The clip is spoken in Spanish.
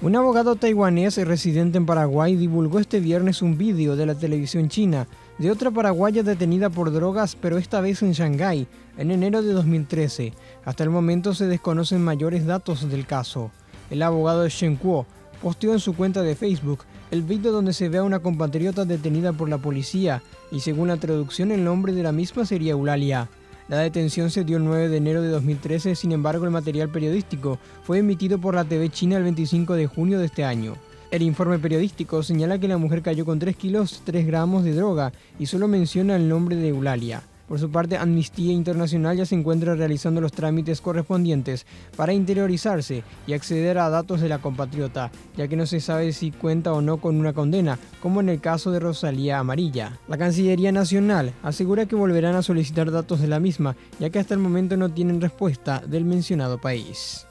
Un abogado taiwanés residente en Paraguay divulgó este viernes un vídeo de la televisión china de otra paraguaya detenida por drogas, pero esta vez en Shanghái, en enero de 2013. Hasta el momento se desconocen mayores datos del caso. El abogado Shen Kuo posteó en su cuenta de Facebook el vídeo donde se ve a una compatriota detenida por la policía y según la traducción el nombre de la misma sería Eulalia. La detención se dio el 9 de enero de 2013, sin embargo el material periodístico fue emitido por la TV china el 25 de junio de este año. El informe periodístico señala que la mujer cayó con 3 kilos 3 gramos de droga y solo menciona el nombre de Eulalia. Por su parte, Amnistía Internacional ya se encuentra realizando los trámites correspondientes para interiorizarse y acceder a datos de la compatriota, ya que no se sabe si cuenta o no con una condena, como en el caso de Rosalía Amarilla. La Cancillería Nacional asegura que volverán a solicitar datos de la misma, ya que hasta el momento no tienen respuesta del mencionado país.